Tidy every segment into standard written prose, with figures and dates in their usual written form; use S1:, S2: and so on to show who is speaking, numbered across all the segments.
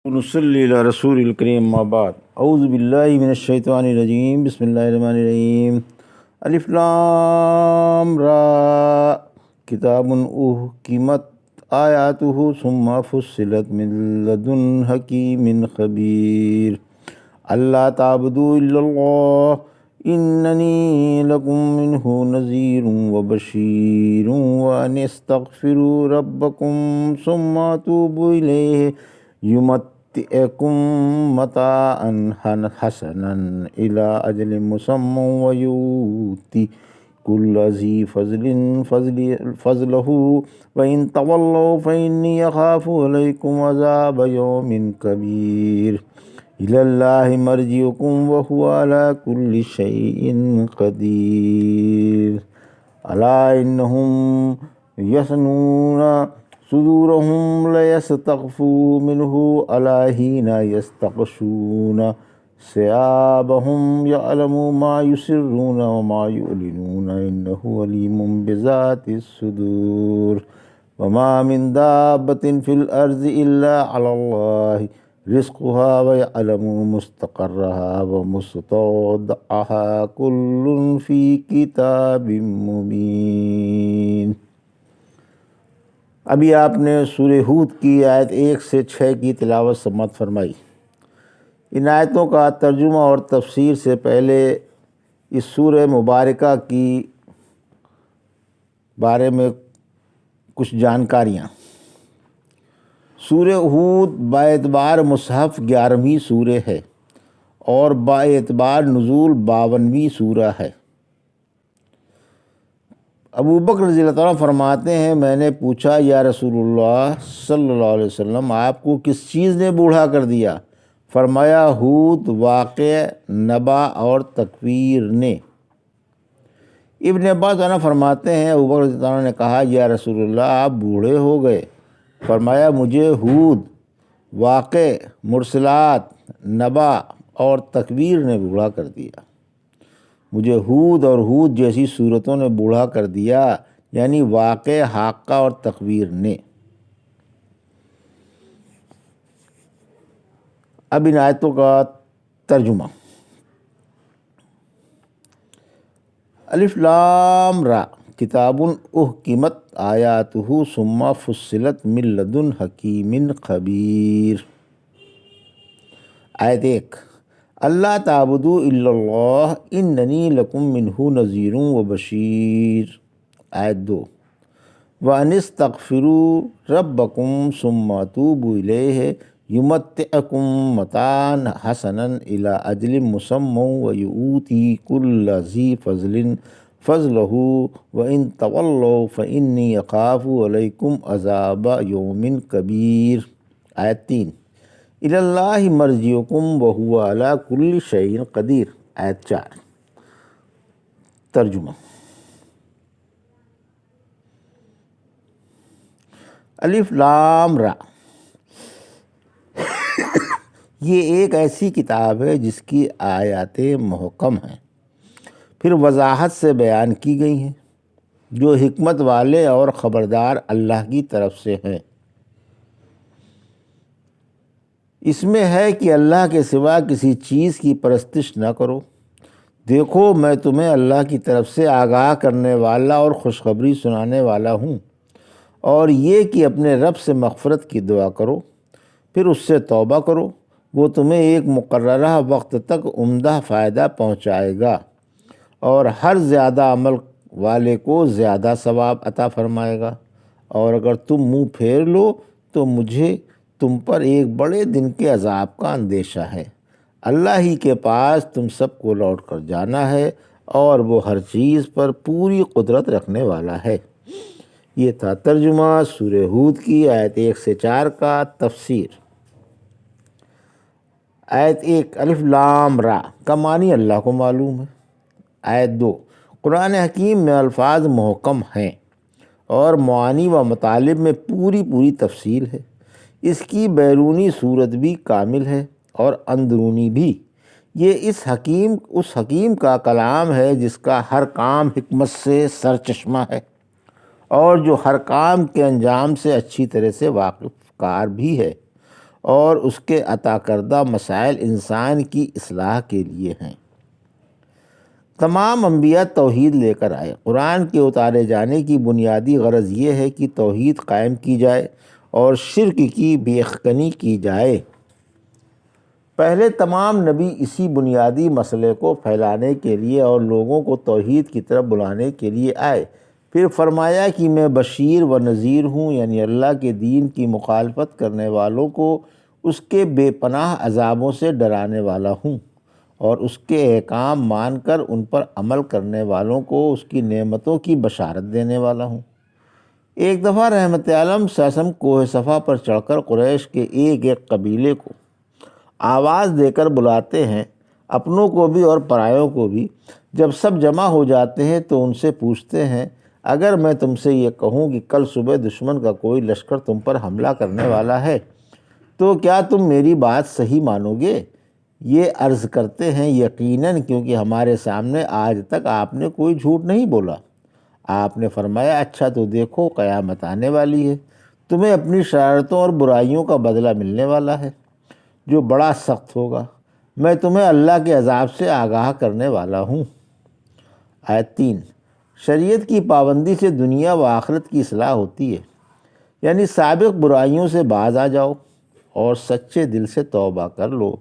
S1: نصلی علی رسول الکریم ما بعد اعوذ باللہ من الشیطان الرجیم بسم اللہ الرحمن الرحیم الف لام را کتاب احکمت آیاتہ ثم فصلت من لدن حکیم خبیر اللہ تعبدوا الا اللہ اننی لکم منہ نذیر وبشیر وان استغفروا ربکم ثم توبوا الیہ یمتعکم متاعا حسنا الی اجل مسمی ویؤتی کل ذی فضلہ وإن تولوا فإنی اخاف علیکم عذاب یوم کبیر الی اللہ مرجعکم وہو علی کل شیء قدیر الا انہم یثنون صدورہم لیستخفوا منہ الا حین یستغشون ثیابہم یعلم ما یسرون وما یعلنون انہ علیم بذات الصدور وما من دابۃ فی الارض الا علی اللہ رزقها ویعلم مستقرها ومستودعها کل فی کتاب مبین۔ ابھی آپ نے سورہ ہود کی آیت 1 سے 6 کی تلاوت سماعت فرمائی۔ ان آیتوں کا ترجمہ اور تفسیر سے پہلے اس سورہ مبارکہ کی بارے میں کچھ جانکاریاں۔ سورہ ہود باعتبار مصحف 11ویں سورہ ہے اور باعتبار نزول 52ویں سورہ ہے۔ ابو بکر رضی اللہ تعالیٰ فرماتے ہیں، میں نے پوچھا یا رسول اللہ صلی اللہ علیہ وسلم، آپ کو کس چیز نے بوڑھا کر دیا؟ فرمایا ہود، واقع، نبا اور تکویر نے۔ ابن عباس عنہ فرماتے ہیں ابو بکر رضی اللہ عنہ نے کہا یا رسول اللہ آپ بوڑھے ہو گئے؟ فرمایا مجھے ہود، واقع، مرسلات، نبا اور تکویر نے بوڑھا کر دیا۔ مجھے ہود اور ہود جیسی صورتوں نے بوڑھا کر دیا، یعنی واقع، حاقہ اور تکویر نے۔ اب ان آیتوں کا ترجمہ۔ الف لام را کتاب احکمت آیاتہ ثم فصلت من لدن حکیم خبیر۔ آیت 1، اللہ تعبدوا الا اللہ اننی لکم منہ نذیر وبشیر۔ آیت 2، وان استغفروا ربکم ثم توبوا الیہ یمتعکم متاعا حسنا الی اجل مسمی ویؤتی کل ذی فضل فضلہ وان تولوا فانی اخاف علیکم عذاب یوم کبیر۔ آیت 3، الی اللہ مرجعکم وہو علی کل شیء قدیر۔ آیت 4۔ ترجمہ۔ الف لام را یہ ایک ایسی کتاب ہے جس کی آیات محکم ہیں، پھر وضاحت سے بیان کی گئی ہیں، جو حکمت والے اور خبردار اللہ کی طرف سے ہیں۔ اس میں ہے کہ اللہ کے سوا کسی چیز کی پرستش نہ کرو۔ دیکھو میں تمہیں اللہ کی طرف سے آگاہ کرنے والا اور خوشخبری سنانے والا ہوں، اور یہ کہ اپنے رب سے مغفرت کی دعا کرو، پھر اس سے توبہ کرو، وہ تمہیں ایک مقررہ وقت تک عمدہ فائدہ پہنچائے گا اور ہر زیادہ عمل والے کو زیادہ ثواب عطا فرمائے گا، اور اگر تم منہ پھیر لو تو مجھے تم پر ایک بڑے دن کے عذاب کا اندیشہ ہے۔ اللہ ہی کے پاس تم سب کو لوٹ کر جانا ہے اور وہ ہر چیز پر پوری قدرت رکھنے والا ہے۔ یہ تھا ترجمہ سورہ ہود کی آیت 1 سے 4 کا۔ تفسیر۔ آیت 1، الف لام را کا معنی اللہ کو معلوم ہے۔ آیت 2، قرآن حکیم میں الفاظ محکم ہیں اور معانی و مطالب میں پوری تفصیل ہے۔ اس کی بیرونی صورت بھی کامل ہے اور اندرونی بھی۔ یہ اس حکیم کا کلام ہے جس کا ہر کام حکمت سے سرچشمہ ہے اور جو ہر کام کے انجام سے اچھی طرح سے واقف کار بھی ہے، اور اس کے عطا کردہ مسائل انسان کی اصلاح کے لیے ہیں۔ تمام انبیاء توحید لے کر آئے۔ قرآن کے اتارے جانے کی بنیادی غرض یہ ہے کہ توحید قائم کی جائے اور شرک کی بیخکنی کی جائے۔ پہلے تمام نبی اسی بنیادی مسئلے کو پھیلانے کے لیے اور لوگوں کو توحید کی طرف بلانے کے لیے آئے۔ پھر فرمایا کہ میں بشیر و نذیر ہوں، یعنی اللہ کے دین کی مخالفت کرنے والوں کو اس کے بے پناہ عذابوں سے ڈرانے والا ہوں، اور اس کے احکام مان کر ان پر عمل کرنے والوں کو اس کی نعمتوں کی بشارت دینے والا ہوں۔ ایک دفعہ رحمت عالم صلی اللہ علیہ وسلم کوہ صفا پر چڑھ کر قریش کے ایک ایک قبیلے کو آواز دے کر بلاتے ہیں، اپنوں کو بھی اور پرایوں کو بھی۔ جب سب جمع ہو جاتے ہیں تو ان سے پوچھتے ہیں، اگر میں تم سے یہ کہوں کہ کل صبح دشمن کا کوئی لشکر تم پر حملہ کرنے والا ہے تو کیا تم میری بات صحیح مانو گے؟ یہ عرض کرتے ہیں، یقیناً، کیونکہ ہمارے سامنے آج تک آپ نے کوئی جھوٹ نہیں بولا۔ آپ نے فرمایا، اچھا تو دیکھو، قیامت آنے والی ہے، تمہیں اپنی شرارتوں اور برائیوں کا بدلہ ملنے والا ہے جو بڑا سخت ہوگا۔ میں تمہیں اللہ کے عذاب سے آگاہ کرنے والا ہوں۔ آیت 3، شریعت کی پابندی سے دنیا و آخرت کی اصلاح ہوتی ہے، یعنی سابق برائیوں سے باز آ جاؤ اور سچے دل سے توبہ کر لو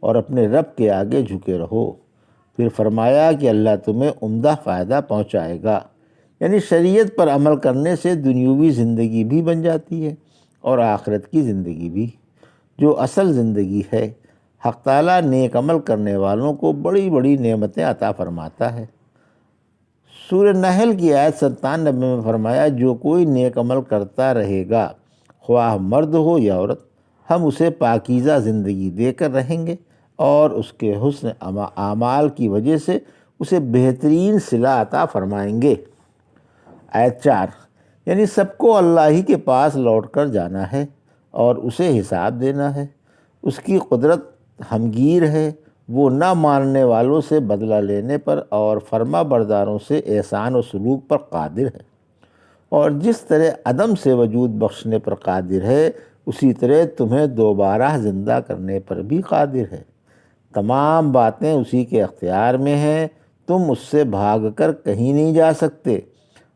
S1: اور اپنے رب کے آگے جھکے رہو۔ پھر فرمایا کہ اللہ تمہیں عمدہ فائدہ پہنچائے گا، یعنی شریعت پر عمل کرنے سے دنیوی زندگی بھی بن جاتی ہے اور آخرت کی زندگی بھی، جو اصل زندگی ہے۔ حق تعالیٰ نیک عمل کرنے والوں کو بڑی بڑی نعمتیں عطا فرماتا ہے۔ سورہ نحل کی آیت 97 میں فرمایا، جو کوئی نیک عمل کرتا رہے گا، خواہ مرد ہو یا عورت، ہم اسے پاکیزہ زندگی دے کر رہیں گے اور اس کے حسن اعمال کی وجہ سے اسے بہترین صلہ عطا فرمائیں گے۔ آیت 4، یعنی سب کو اللہ ہی کے پاس لوٹ کر جانا ہے اور اسے حساب دینا ہے۔ اس کی قدرت ہمگیر ہے، وہ نہ ماننے والوں سے بدلہ لینے پر اور فرما برداروں سے احسان و سلوک پر قادر ہے، اور جس طرح عدم سے وجود بخشنے پر قادر ہے، اسی طرح تمہیں دوبارہ زندہ کرنے پر بھی قادر ہے۔ تمام باتیں اسی کے اختیار میں ہیں، تم اس سے بھاگ کر کہیں نہیں جا سکتے۔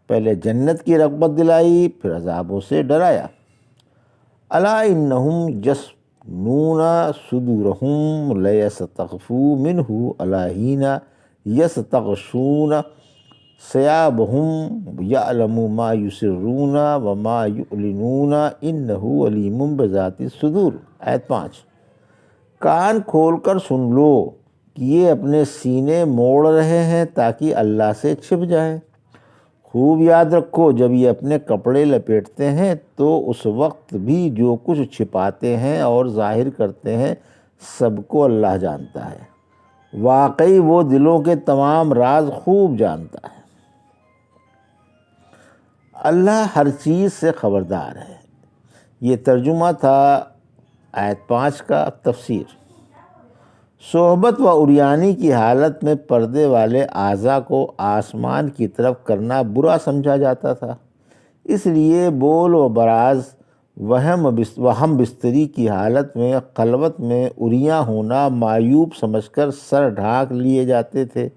S1: پہلے جنت کی رغبت دلائی، پھر عذابوں سے ڈرایا۔ الا انہم یثنون صدورہم لیستخفوا منہ الا حین یستغشون ثیابہم یعلم ما یسرون وما یعلنون انہ علیم بذات الصدور۔ آیت 5، کان کھول کر سن لو کہ یہ اپنے سینے موڑ رہے ہیں تاکہ اللہ سے چھپ جائیں۔ خوب یاد رکھو، جب یہ اپنے کپڑے لپیٹتے ہیں تو اس وقت بھی جو کچھ چھپاتے ہیں اور ظاہر کرتے ہیں سب کو اللہ جانتا ہے۔ واقعی وہ دلوں کے تمام راز خوب جانتا ہے۔ اللہ ہر چیز سے خبردار ہے۔ یہ ترجمہ تھا آیت 5 کا۔ تفسیر، صحبت و عریانی کی حالت میں پردے والے اعضاء کو آسمان کی طرف کرنا برا سمجھا جاتا تھا، اس لیے بول و براز وہم بستری کی حالت میں خلوت میں عریاں ہونا معیوب سمجھ کر سر ڈھانک لیے جاتے تھے۔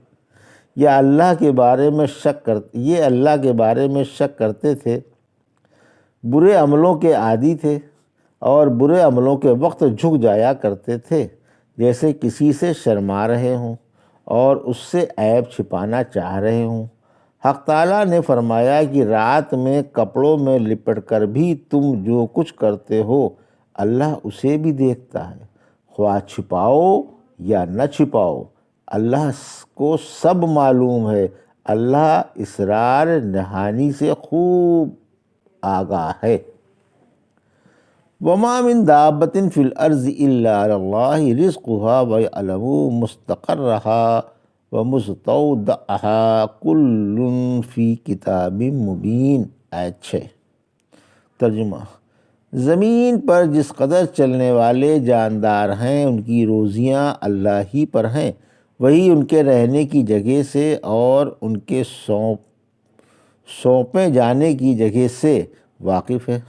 S1: یہ اللہ کے بارے میں شک کرتے تھے، برے عملوں کے عادی تھے اور برے عملوں کے وقت جھک جایا کرتے تھے، جیسے کسی سے شرما رہے ہوں اور اس سے عیب چھپانا چاہ رہے ہوں۔ حق تعالیٰ نے فرمایا کہ رات میں کپڑوں میں لپٹ کر بھی تم جو کچھ کرتے ہو اللہ اسے بھی دیکھتا ہے، خواہ چھپاؤ یا نہ چھپاؤ، اللہ کو سب معلوم ہے۔ اللہ اسرار نہانی سے خوب آگاہ ہے۔ وَمَا مِن دَابَّةٍ فِي الْأَرْضِ إِلَّا عَلَى اللَّهِ رِزْقُهَا وَيَعْلَمُ مُسْتَقَرَّهَا وَمُسْتَوْدَعَهَا كُلٌّ فِي كِتَابٍ مُبِينٍ۔ آیت 6۔ ترجمہ، زمین پر جس قدر چلنے والے جاندار ہیں ان کی روزیاں اللہ ہی پر ہیں، وہی ان کے رہنے کی جگہ سے اور ان کے سونپے جانے کی جگہ سے واقف ہے۔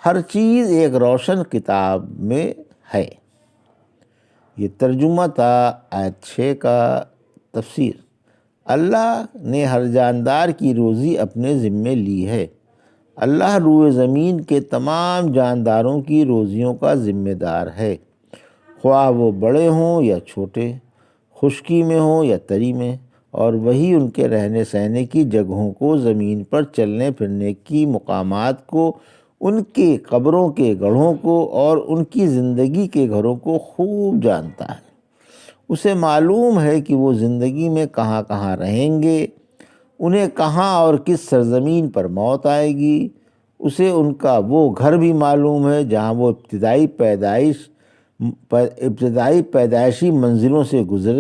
S1: ہر چیز ایک روشن کتاب میں ہے۔ یہ ترجمہ تھا آیت 6 کا تفسیر۔ اللہ نے ہر جاندار کی روزی اپنے ذمے لی ہے۔ اللہ روئے زمین کے تمام جانداروں کی روزیوں کا ذمہ دار ہے، خواہ وہ بڑے ہوں یا چھوٹے، خشکی میں ہوں یا تری میں، اور وہی ان کے رہنے سہنے کی جگہوں کو، زمین پر چلنے پھرنے کی مقامات کو، ان کے قبروں کے گڑھوں کو اور ان کی زندگی کے گھروں کو خوب جانتا ہے۔ اسے معلوم ہے کہ وہ زندگی میں کہاں کہاں رہیں گے، انہیں کہاں اور کس سرزمین پر موت آئے گی۔ اسے ان کا وہ گھر بھی معلوم ہے جہاں وہ ابتدائی پیدائشی منزلوں سے گزر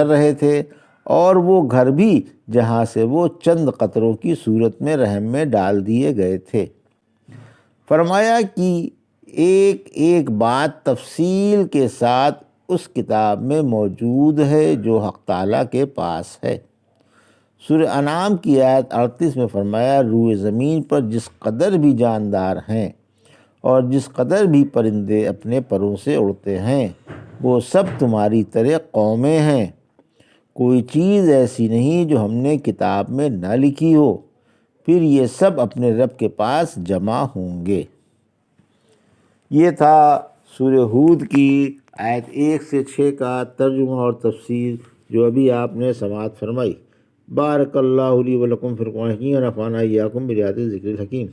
S1: رہے تھے، اور وہ گھر بھی جہاں سے وہ چند قطروں کی صورت میں رحم میں ڈال دیے گئے تھے۔ فرمایا کہ ایک ایک بات تفصیل کے ساتھ اس کتاب میں موجود ہے جو حق تعالیٰ کے پاس ہے۔ سورہ انعام کی آیت 38 میں فرمایا، روئے زمین پر جس قدر بھی جاندار ہیں اور جس قدر بھی پرندے اپنے پروں سے اڑتے ہیں، وہ سب تمہاری طرح قومیں ہیں۔ کوئی چیز ایسی نہیں جو ہم نے کتاب میں نہ لکھی ہو، پھر یہ سب اپنے رب کے پاس جمع ہوں گے۔ یہ تھا سورہ ہود کی آیت 1 سے 6 کا ترجمہ اور تفسیر جو ابھی آپ نے سماعت فرمائی۔ بارک اللہ لی و لکم فی القرآن الحکیم ونفعنی وایاکم بآیات الذکر الحکیم۔